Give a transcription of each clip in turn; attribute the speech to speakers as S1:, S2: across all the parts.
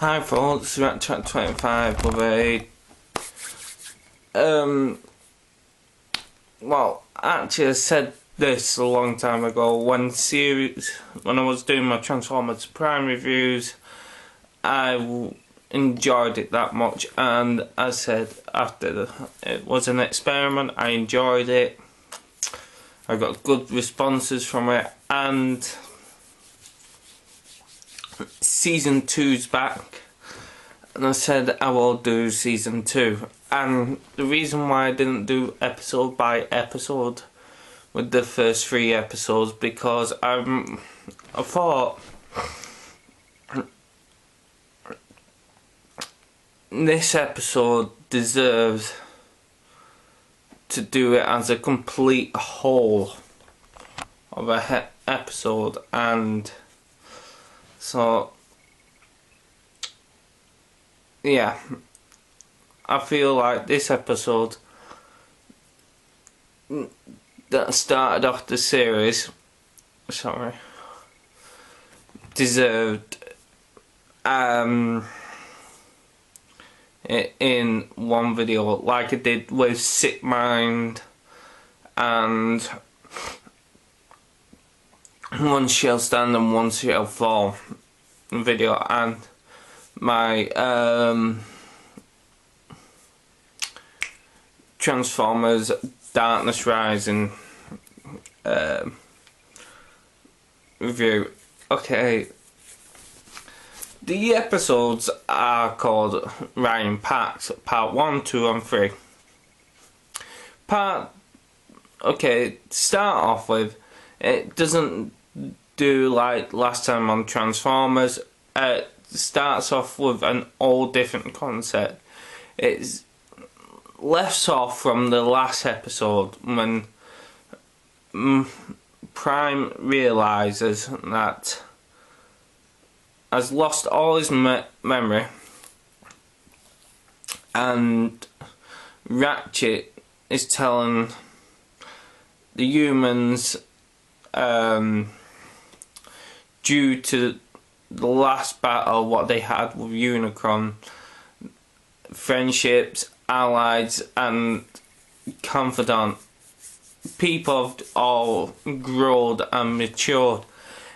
S1: Hi folks, Rattrap25 with well, actually I said this a long time ago when I was doing my Transformers Prime reviews. I enjoyed it that much, and I said it was an experiment. I enjoyed it. I got good responses from it, and Season 2's back, and I said I will do Season 2. And the reason why I didn't do episode by episode with the first 3 episodes, because I thought this episode deserves to do it as a complete whole of a episode, and so yeah, I feel like this episode that started off the series, deserved it in one video, like I did with Sick Mind and One Shall Stand and One Shall Fall video, and my Transformers Darkness Rising review. Okay, the episodes are called Ryan Packs, Part 1, 2 and 3. To start off with, it doesn't do like last time on Transformers. It starts off with an all different concept. It's left off from the last episode when Prime realizes that has lost all his memory, and Ratchet is telling the humans, due to the last battle what they had with Unicron, friendships, allies and confidant, people have all grown and matured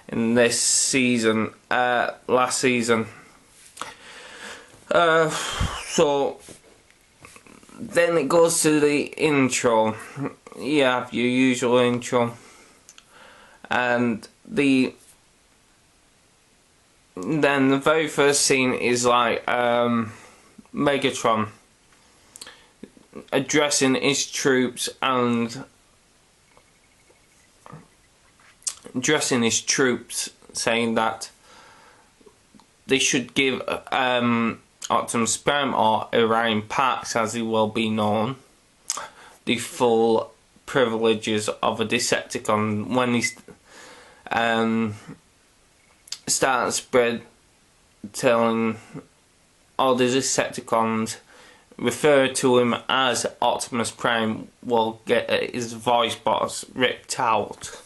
S1: in this season, last season. So then it goes to the intro. You have your usual intro, and then the very first scene is like Megatron addressing his troops and saying that they should give Optimus Prime, or Orion Pax as he will be known, the full privileges of a Decepticon when he starts spread telling all the Decepticons refer to him as Optimus Prime will get his voice box ripped out.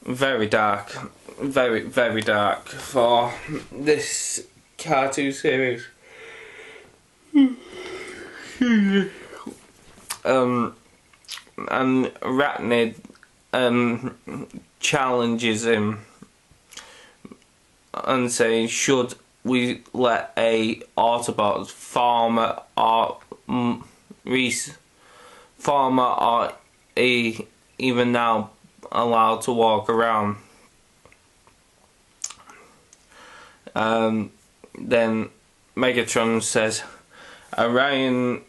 S1: Very dark, very, very dark for this cartoon series. And Arachnid challenges him and saying, should we let a Autobot farmer or even now allowed to walk around? Then Megatron says Orion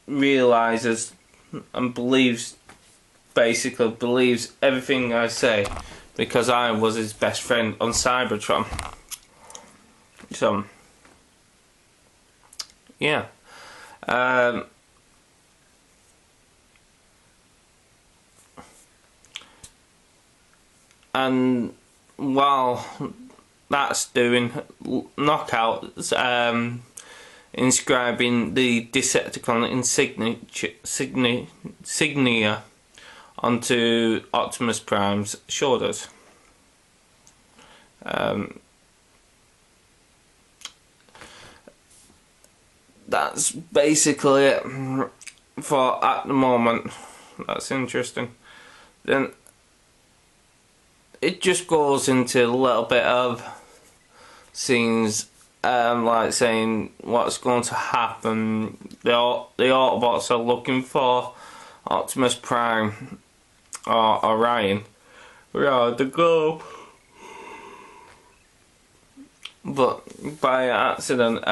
S1: realizes and basically believes everything I say because I was his best friend on Cybertron. So yeah, and while that's doing, Knockout's inscribing the Decepticon insignia onto Optimus Prime's shoulders. That's basically it for at the moment. That's interesting. Then it just goes into a little bit of scenes, like saying what's going to happen. The Autobots are looking for Optimus Prime or Orion. Yeah, the go. But by accident,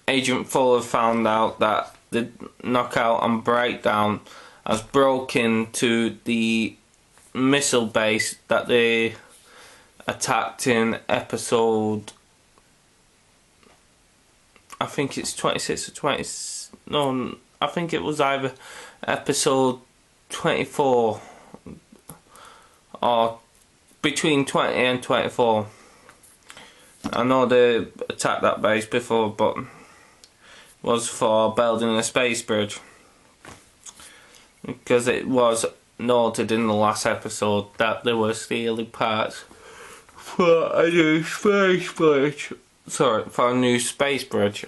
S1: Agent Fuller found out that the Knockout and Breakdown has broken to the missile base that they attacked in episode, I think it's 26 or 20, no, I think it was either episode 24 or between 20 and 24. I know they attacked that base before, but it was for building a space bridge, because it was noted in the last episode that they were stealing parts for a new space bridge. Sorry, for a new space bridge.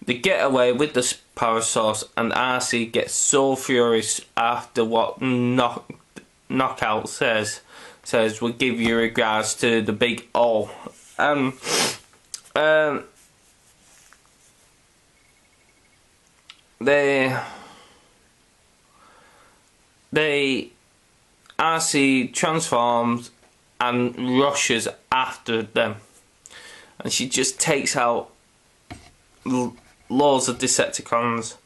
S1: They get away with the power source, and RC gets so furious after what Knockout says we'll give you regards to the big O. RC transforms and rushes after them, and she just takes out loads of Decepticons.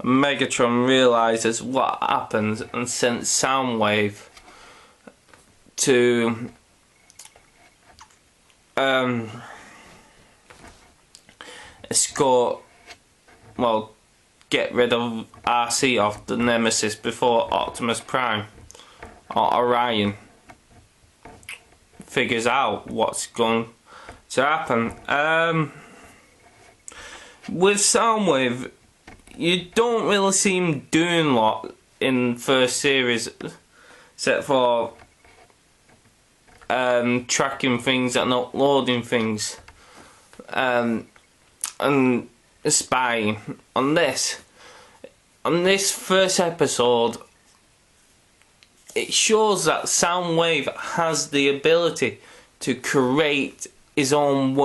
S1: Megatron realizes what happens and sends Soundwave to escort, well, get rid of RC off the Nemesis before Optimus Prime or Orion figures out what's going to happen. With Soundwave, you don't really see him doing a lot in first series, except for tracking things and uploading things, and spying. On this first episode, it shows that Soundwave has the ability to create his own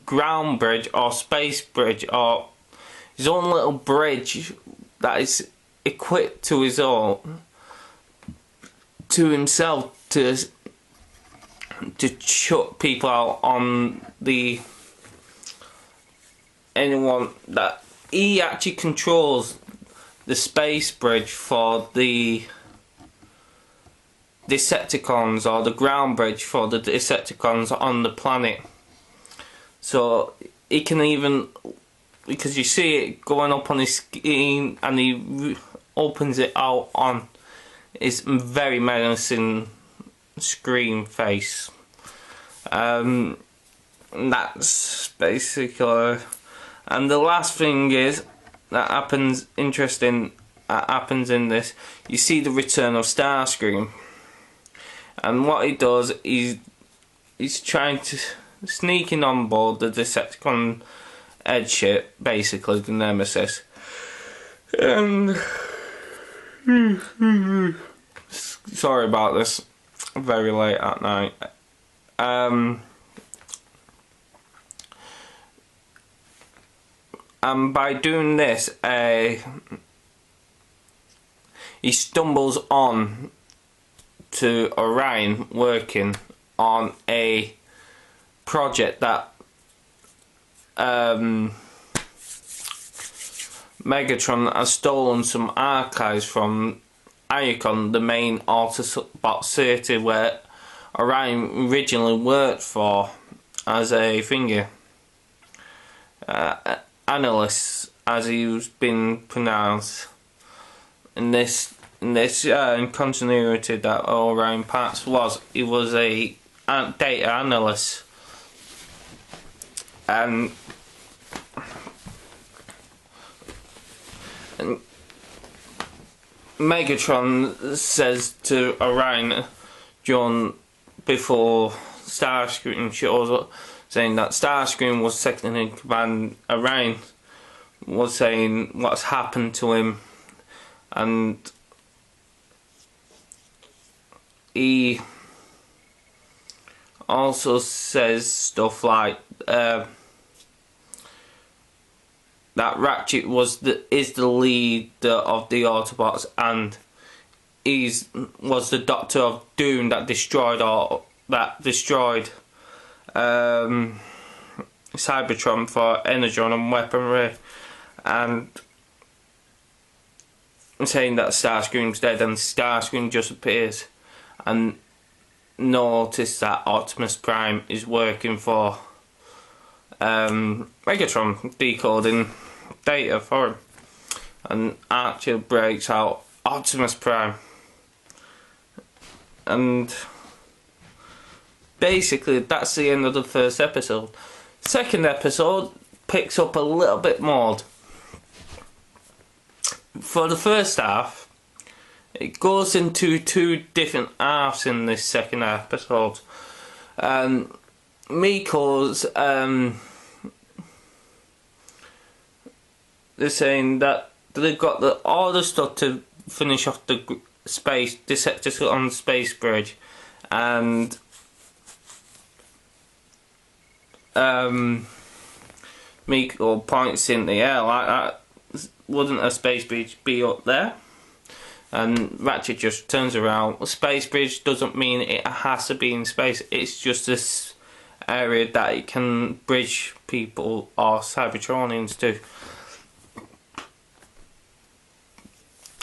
S1: ground bridge or space bridge, or his own little bridge that is equipped to his own, to himself, to shut people out on anyone that he actually controls the space bridge for the Decepticons, or the ground bridge for the Decepticons on the planet. So he can even, because you see it going up on his screen, and he opens it out on his very menacing screen face. That's basically. And the last thing is that happens interesting. That happens in this. You see the return of Starscream, and what he does is he's trying to sneaking on board the Decepticon head ship, basically the Nemesis. And sorry about this, very late at night. And by doing this, he stumbles on to Orion working on a project that Megatron has stolen some archives from Iacon, the main Autobot city where Orion originally worked for as a analyst, as he was been pronounced in this in this continuity that Orion Pax was, he was a data analyst, and Megatron says to Orion John before Starscream shows up, saying that Starscream was second in command. Orion was saying what's happened to him, and he also says stuff like that Ratchet is the leader of the Autobots, and was the Doctor of Doom that destroyed Cybertron for energon and weaponry, and saying that Starscream's dead, and Starscream just appears and notice that Optimus Prime is working for Megatron, decoding data for him, and Archer breaks out Optimus Prime, and basically that's the end of the first episode. Second episode picks up a little bit more. For the first half, it goes into two different halves in this second episode. Miko's they're saying that they've got all the stuff to finish off the Decepticon on the space bridge, and Miko points in the air like that. Wouldn't a space bridge be up there? And Ratchet just turns around. A space bridge doesn't mean it has to be in space. It's just this area that it can bridge people or Cybertronians to.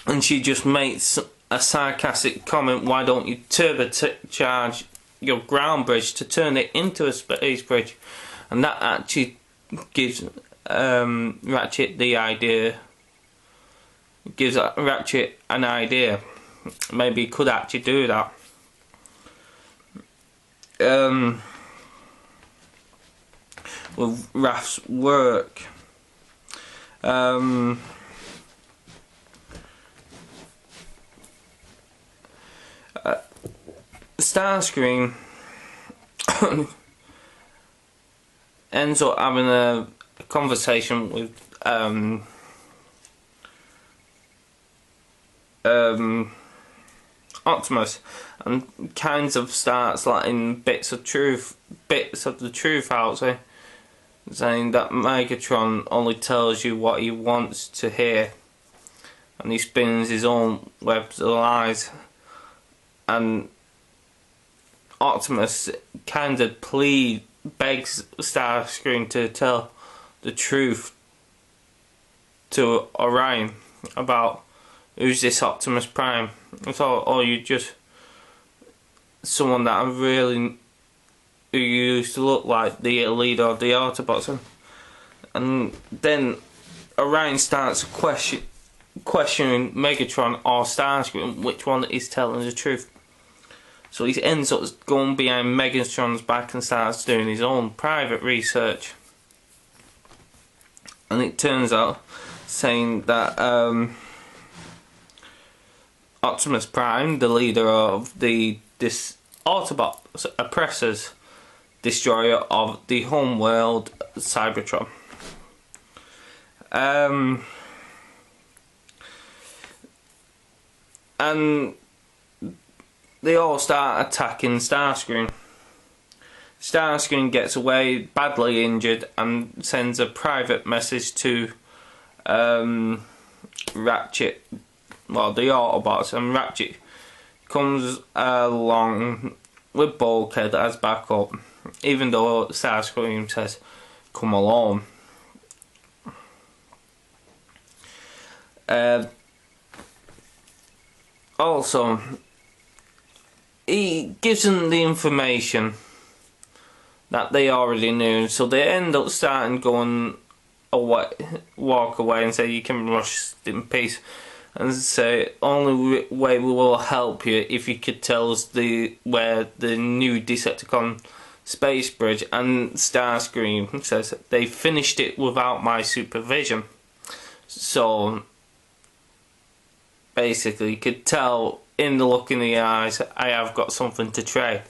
S1: And she just makes a sarcastic comment, why don't you turbocharge your ground bridge to turn it into a space bridge? And that actually gives Ratchet the idea. Gives Ratchet an idea. Maybe he could actually do that. With Raph's work. Starscream ends up having a conversation with Optimus, and kind of starts letting bits of the truth out, saying that Megatron only tells you what he wants to hear, and he spins his own webs of lies. And Optimus kind of begs Starscream to tell the truth to Orion about who's this Optimus Prime. I thought, oh, you just someone that I really who used to look like the leader of the Autobots, and then Orion starts questioning Megatron or Starscream which one is telling the truth. So he ends up going behind Megatron's back and starts doing his own private research. And it turns out saying that Optimus Prime, the leader of this Autobot oppressors, destroyer of the homeworld Cybertron. And they all start attacking Starscream. Starscream gets away badly injured and sends a private message to Ratchet, well, the Autobots, and Ratchet comes along with Bulkhead as backup, even though Starscream says, come along. Also, he gives them the information that they already knew, so they end up starting going away, walk away and say you can rush in peace. and say only way we will help you if you could tell us where the new Decepticon space bridge. And Starscream says they finished it without my supervision. So basically you could tell in the look in the eyes, I have got something to trade.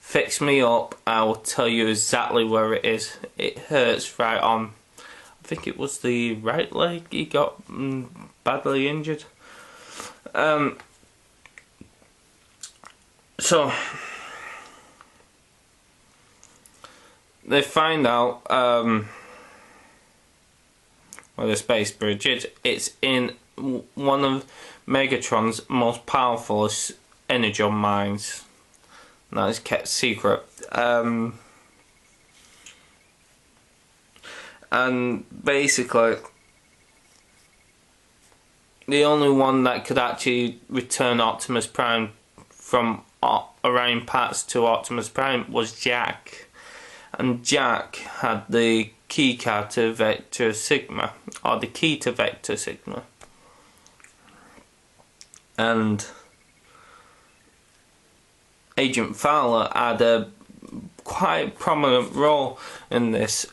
S1: Fix me up, I will tell you exactly where it is. It hurts right on, I think it was the right leg he got badly injured. So they find out where the space bridge is. It's in one of Megatron's most powerful energon mines. That is kept secret. And basically, the only one that could actually return Optimus Prime from Orion parts to Optimus Prime was Jack. And Jack had the key card to Vector Sigma, or the key to Vector Sigma. And Agent Fowler had a quite prominent role in this.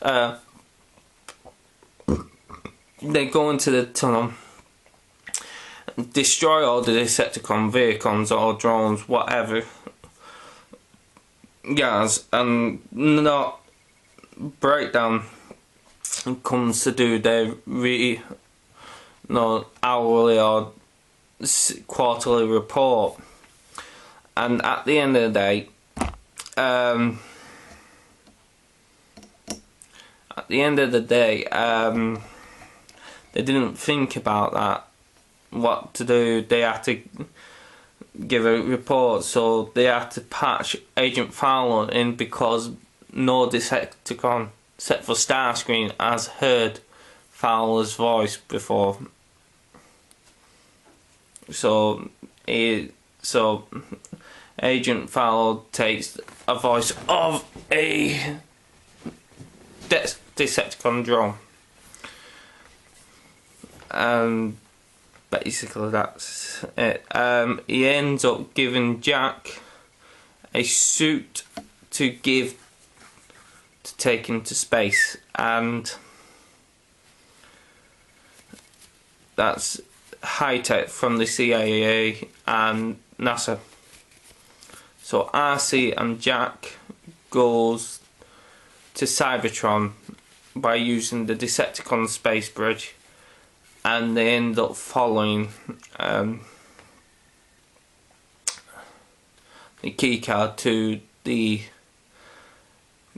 S1: They go into the tunnel, destroy all the Decepticon vehicles or drones, whatever, guys, and not Breakdown comes to do their hourly or quarterly report. And at the end of the day, they didn't think about that, what to do. They had to give a report, so they had to patch Agent Fowler in because no Decepticon, except for Starscream, has heard Fowler's voice before. So Agent Fowler takes a voice of a Decepticon drone, and basically that's it. He ends up giving Jack a suit to take him to space, and that's high tech from the CIA and NASA. So RC and Jack goes to Cybertron by using the Decepticon space bridge, and they end up following the keycard to the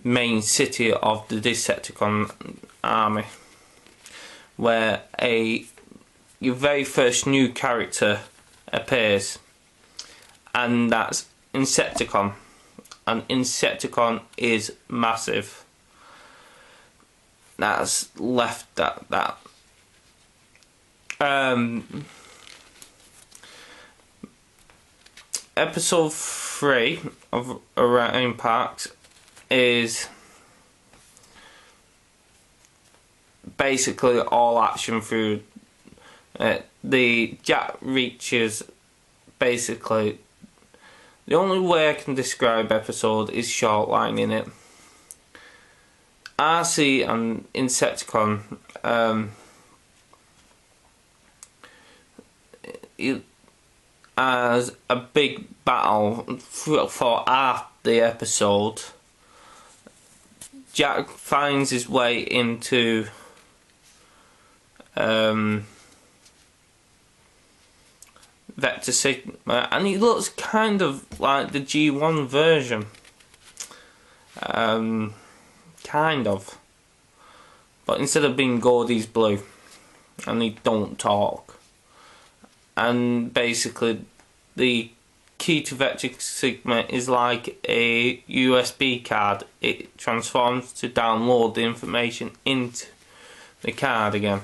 S1: main city of the Decepticon army, where your very first new character appears, and that's Insecticon. And Insecticon is massive. That's left at that. Episode 3 of Orion Parks is basically all action through. The Jack reaches, basically, the only way I can describe episode is shortlining it. RC and Insecticon as a big battle for half the episode. Jack finds his way into Vector Sigma, and he looks kind of like the G1 version. Kind of. But instead of being gold, he's blue. And he don't talk. And basically, the key to Vector Sigma is like a USB card. It transforms to download the information into the card again.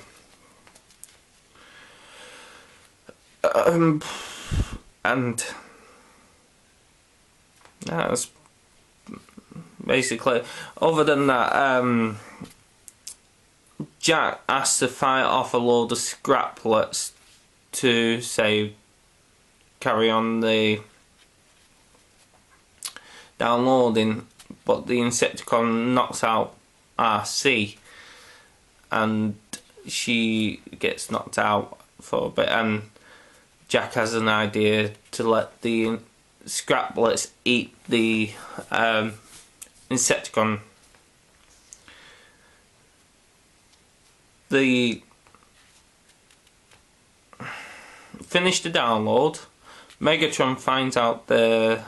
S1: And that's basically, other than that, Jack has to fight off a load of scraplets to say carry on the downloading, but the Insecticon knocks out RC and she gets knocked out for a bit, and Jack has an idea to let the Scraplets eat the Insecticon. They finish the download. Megatron finds out that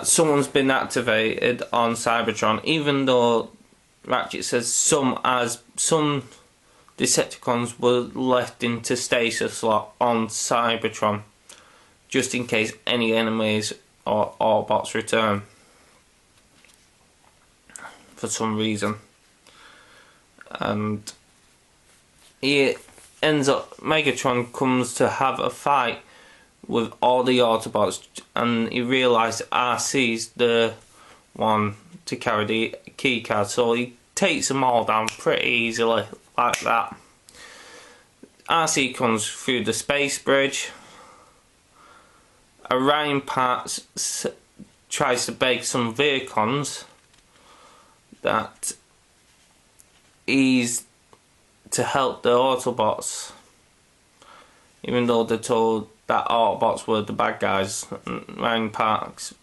S1: someone's been activated on Cybertron, even though Ratchet says some Decepticons were left into stasis lock on Cybertron, just in case any enemies or Autobots return for some reason. And Megatron comes to have a fight with all the Autobots, and he realises RC's the one to carry the key card, so he takes them all down pretty easily like that. RC comes through the space bridge. Orion Parts tries to bake some Vehicons that he's to help the Autobots, even though they're told that Autobots were the bad guys. Ryan Parks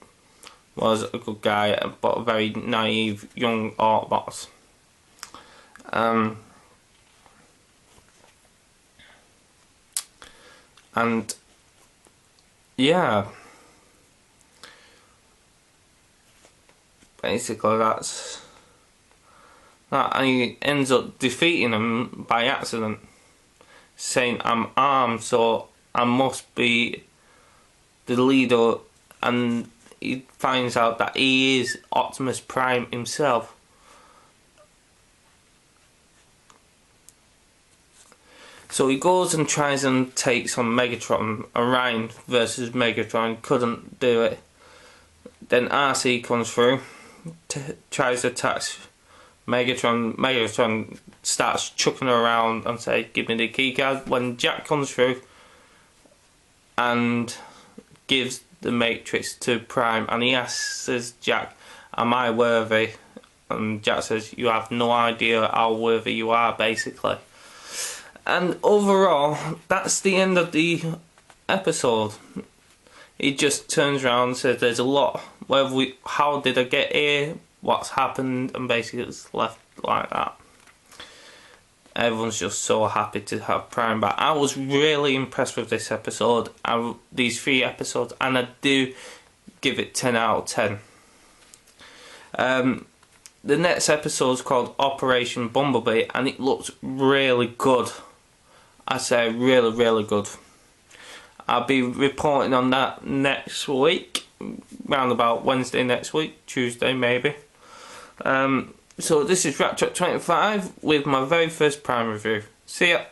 S1: was a good guy, but a very naive young Autobots. And yeah, basically that's that. And he ends up defeating him by accident, saying I'm armed, so I must be the leader. And he finds out that he is Optimus Prime himself. So he goes and tries and takes on Megatron. Orion versus Megatron, couldn't do it. Then RC comes through, tries to attack Megatron. Megatron starts chucking around and say, "Give me the keycard." When Jack comes through and gives the Matrix to Prime, and he asks Jack, "Am I worthy?" And Jack says, "You have no idea how worthy you are," basically. And overall, that's the end of the episode. He just turns around and says, "There's a lot. How did I get here? What's happened?" And basically, it's left like that. Everyone's just so happy to have Prime back. I was really impressed with this episode, these 3 episodes, and I do give it 10 out of 10. The next episode is called Operation Bumblebee, and it looks really good. I say really, really good. I'll be reporting on that next week, round about Wednesday next week, Tuesday maybe. So this is Rattrap25 with my very first Prime review. See ya.